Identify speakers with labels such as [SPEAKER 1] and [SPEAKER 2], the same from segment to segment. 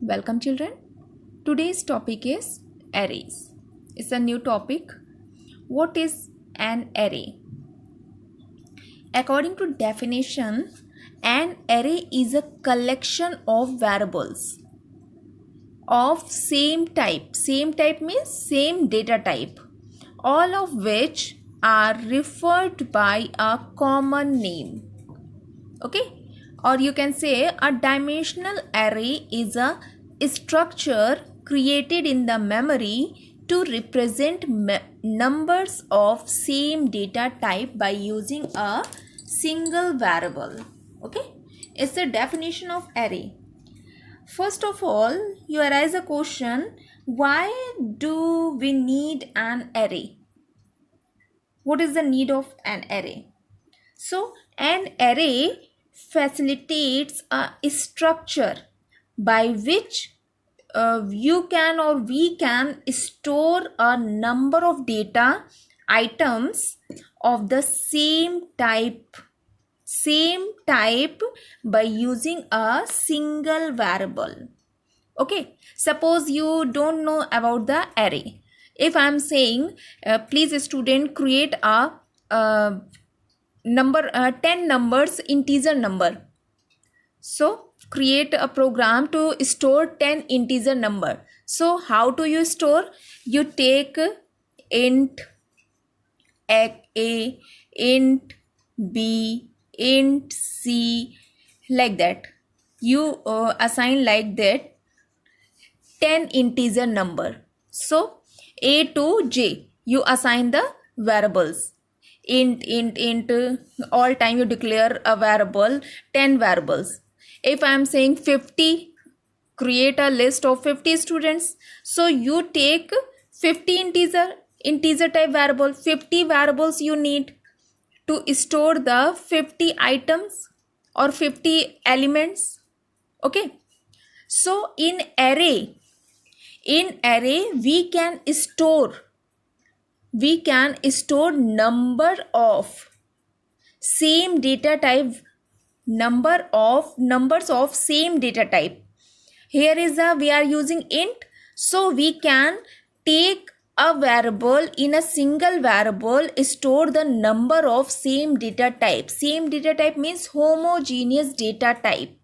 [SPEAKER 1] Welcome children. Today's topic is arrays. It's a new topic. What is an array? According to definition, an array is a collection of variables of same type. Same type means same data type, all of which are referred by a common name. Okay, or you can say a dimensional array is a structure created in the memory to represent numbers of same data type by using a single variable. Okay, it's the definition of array. First of all, you arise a question, why do we need an array? What is the need of an array? So an array facilitates a structure by which you can or we can store a number of data items of the same type by using a single variable. Okay, suppose you don't know about the array. If I am saying please student create a number 10 numbers integer number, so create a program to store 10 integer number. So how do you store? You take int a, int b, int c, like that. You assign like that 10 integer number. So a to j you assign the variables. Int, all time you declare a variable, 10 variables. If I am saying 50, create a list of 50 students. So you take 50 integer type variable, 50 variables you need to store the 50 items or 50 elements. Okay. So in array we can store number of same data type, numbers of same data type. Here is we are using int, so we can take a variable in a single variable, store the number of same data type. Same data type means homogeneous data type.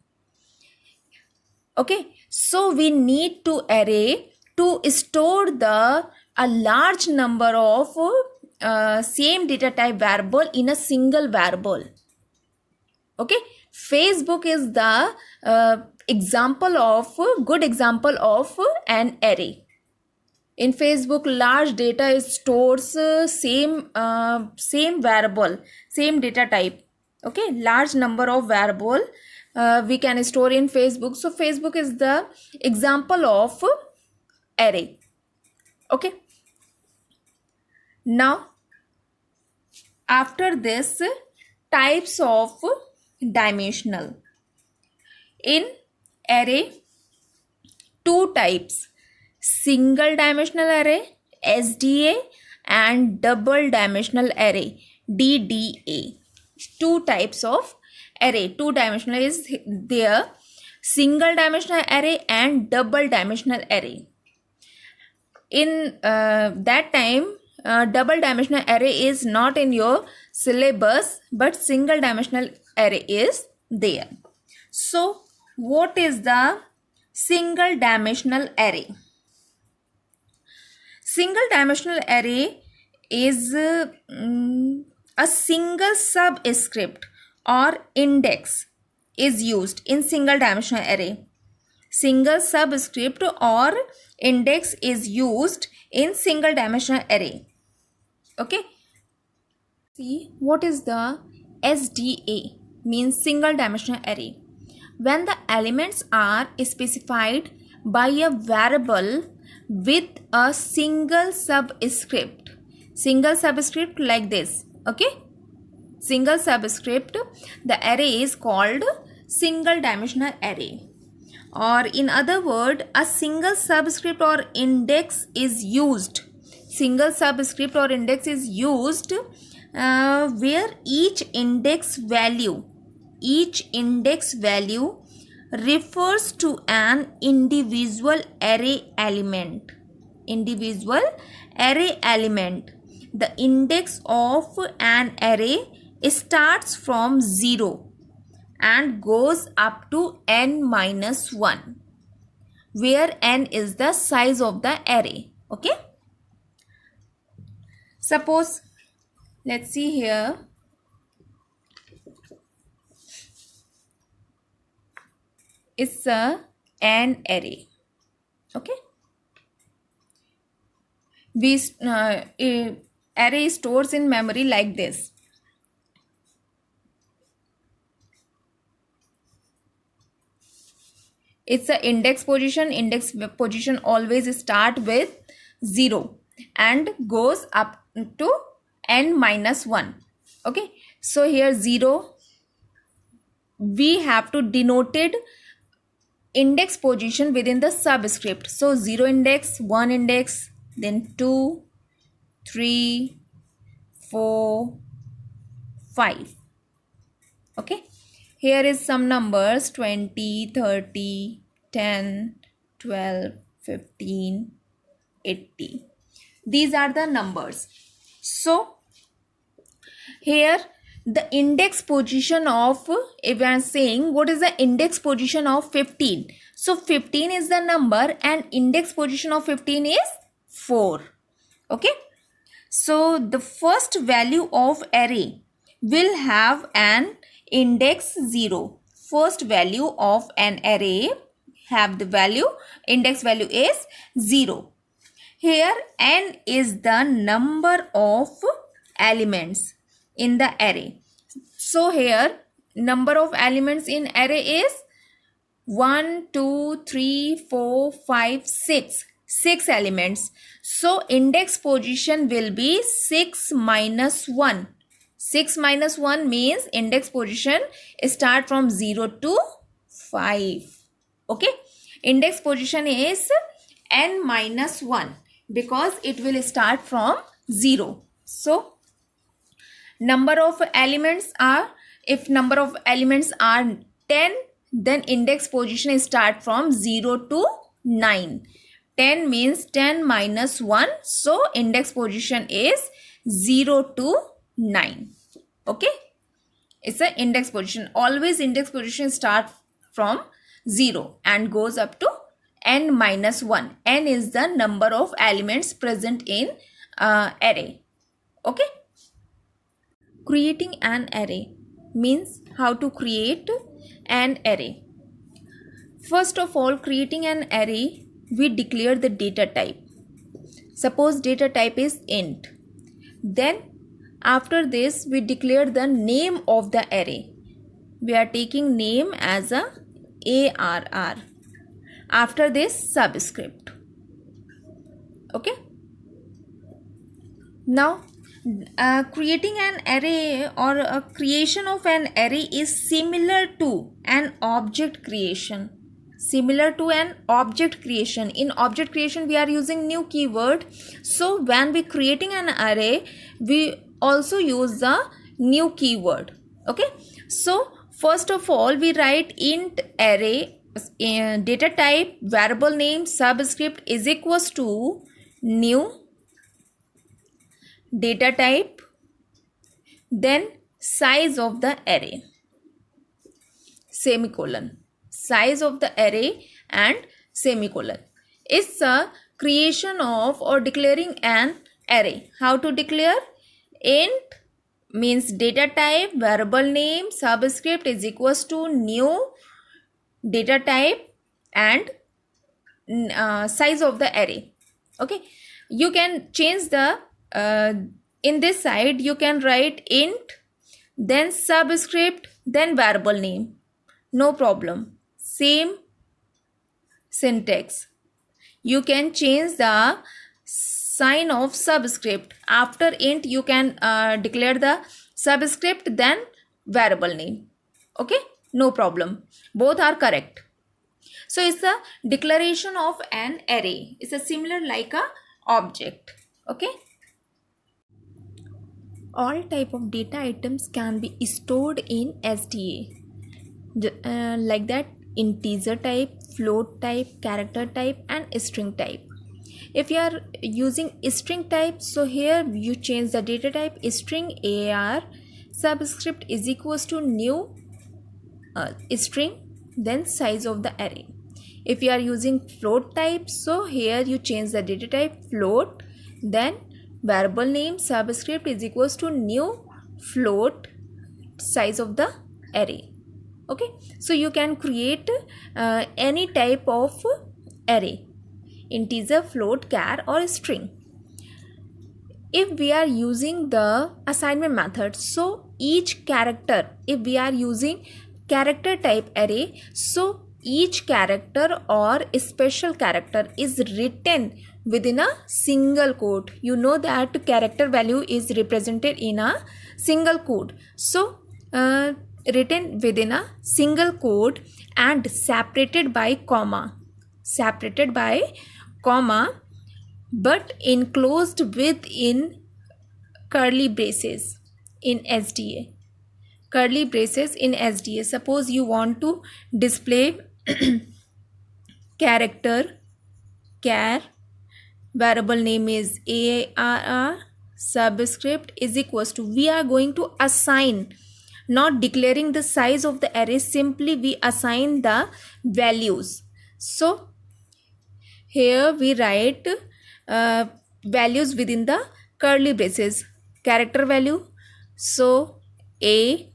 [SPEAKER 1] Okay, so we need to array to store a large number of same data type variable in a single variable. Okay, Facebook is the good example of an array. In Facebook, large data is stores same variable, same data type. Okay, large number of variable we can store in Facebook. So Facebook is the example of array. Okay, now after this, types of dimensional. In array, two types: single dimensional array SDA and double dimensional array DDA. Two types of array, two dimensional is there: single dimensional array and double dimensional array. In that time, double dimensional array is not in your syllabus, but single dimensional array is there. So what is the single dimensional array? Single dimensional array is a single subscript or index is used in single dimensional array. Single subscript or index is used in single dimensional array. Okay, see what is the SDA, means single dimensional array. When the elements are specified by a variable with a single subscript like this. Okay, single subscript, the array is called single dimensional array. Or in other word, a single subscript or index is used. Single subscript or index is used where each index value refers to an individual array element. Individual array element. The index of an array starts from 0 and goes up to n minus 1, where n is the size of the array. Okay. Suppose, let's see here. It's an array. Okay. Array stores in memory like this. It's a index position. Index position always start with 0 and goes up to n minus 1. Okay. So here 0, we have to denoted index position within the subscript. So 0 index, 1 index, then 2, 3, 4, 5. Okay. Here is some numbers 20, 30, 10, 12, 15, 80. These are the numbers. So here the index position of, if I am saying what is the index position of 15. So 15 is the number and index position of 15 is 4. Okay. So the first value of array will have an index 0. First value of an array have the value, index value is 0. Here n is the number of elements in the array. So here number of elements in array is 1, 2, 3, 4, 5, 6. 6 elements. So index position will be 6 minus 1. 6 minus 1 means index position start from 0 to 5. Okay. Index position is n minus 1 because it will start from 0. So number of elements are, if number of elements are 10, then index position start from 0 to 9. 10 means 10 minus 1. So index position is 0 to 9. Okay. It's an index position. Always index position start from 0 and goes up to n minus 1. N is the number of elements present in array. Okay. Creating an array means how to create an array. First of all, creating an array, we declare the data type. Suppose data type is int. Then after this we declare the name of the array. We are taking name as a ARR. After this subscript. Okay. Now creating an array or a creation of an array is similar to an object creation. Similar to an object creation. In object creation we are using new keyword. So when we creating an array, we also use the new keyword. Okay. So first of all we write int array data type variable name subscript is equals to new data type, then size of the array, semicolon. Size of the array and semicolon. It's a creation of or declaring an array. How to declare? Int means data type, variable name, subscript is equals to new data type and size of the array. Okay. You can change the in this side you can write int, then subscript, then variable name. No problem. Same syntax. You can change the sign of subscript. After int you can declare the subscript, then variable name. Okay. No problem. Both are correct. So it's a declaration of an array. It's a similar like a object. Okay. All type of data items can be stored in SDA. Like that integer type, float type, character type and string type. If you are using string type, so here you change the data type string AR subscript is equals to new string, then size of the array. If you are using float type, so here you change the data type float, then variable name subscript is equals to new float size of the array. Okay, so you can create any type of array, integer, float, char or string. If we are using the assignment method, so each character, if we are using character type array, so each character or special character is written within a single quote. You know that character value is represented in a single quote. So written within a single quote and separated by comma, but enclosed within curly braces in SDA. Curly braces in SDA. Suppose you want to display character char, variable name is ARR, subscript is equals to, we are going to assign, not declaring the size of the array, simply we assign the values. So here we write values within the curly braces. Character value, so A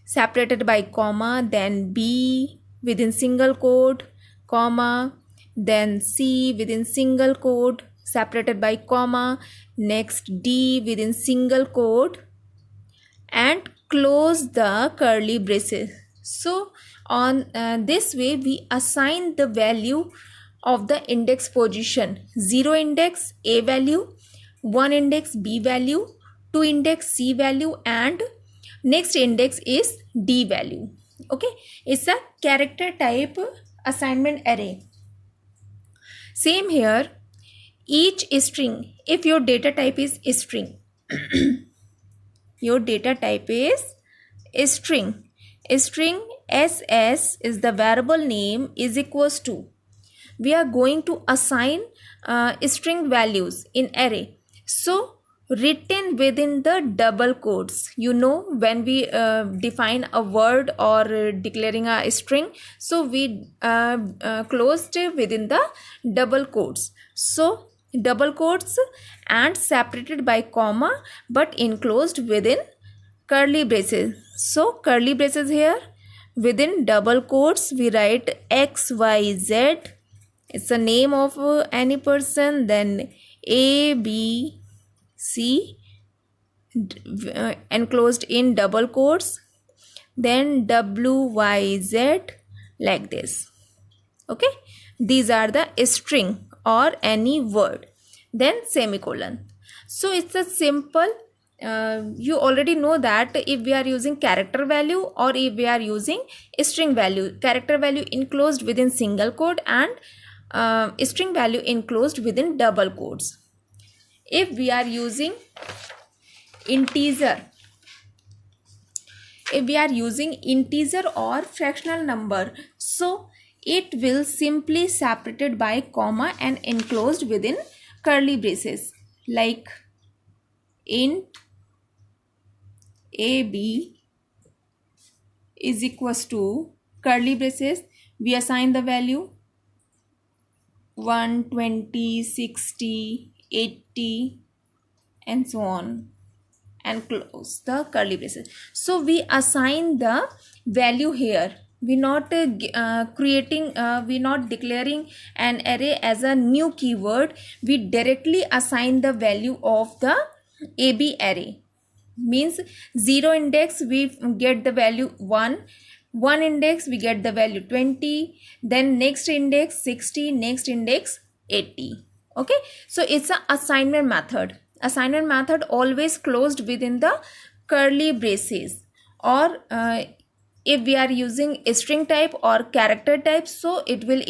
[SPEAKER 1] separated by comma, then B within single quote, comma, then C within single quote separated by comma, next D within single quote and close the curly braces. So on this way we assign the value of the index position. 0 index A value, 1 index B value, 2 index C value and next index is D value. Okay, it's a character type assignment array. Same here, each string, if your data type is string, your data type is string, SS is the variable name is equals to, we are going to assign string values in array, so written within the double quotes. You know, when we define a word or declaring a string, so we closed within the double quotes. So double quotes and separated by comma but enclosed within curly braces. So curly braces here, within double quotes we write XYZ, it's the name of any person, then A, B, C enclosed in double quotes, then W, Y, Z, like this. Okay, these are the string or any word, then semicolon. So it's a simple, you already know that if we are using character value or if we are using string value, character value enclosed within single quote and string value enclosed within double quotes. If we are using integer, or fractional number, so it will simply separated by comma and enclosed within curly braces, like int AB is equals to curly braces, we assign the value 1, 20, 60, 80 and so on and close the curly braces. So we assign the value here. We not we not declaring an array as a new keyword. We directly assign the value of the AB array. Means 0 index we get the value 1, 1 index we get the value 20, then next index 60, next index 80. Okay, so it's a assignment method. Assignment method always closed within the curly braces, or if we are using a string type or character type, so it will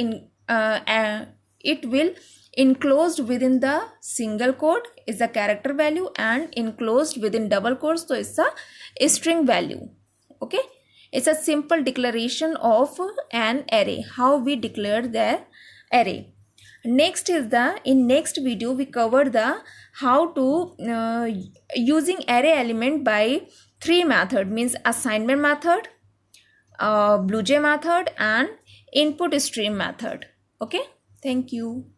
[SPEAKER 1] enclosed within the single quote is the character value and enclosed within double quotes, so it's a string value. Okay, It's a simple declaration of an array, how we declare the array. Next is in next video we cover the how to using array element by three method, means assignment method, BlueJ method and input stream method. Okay, thank you.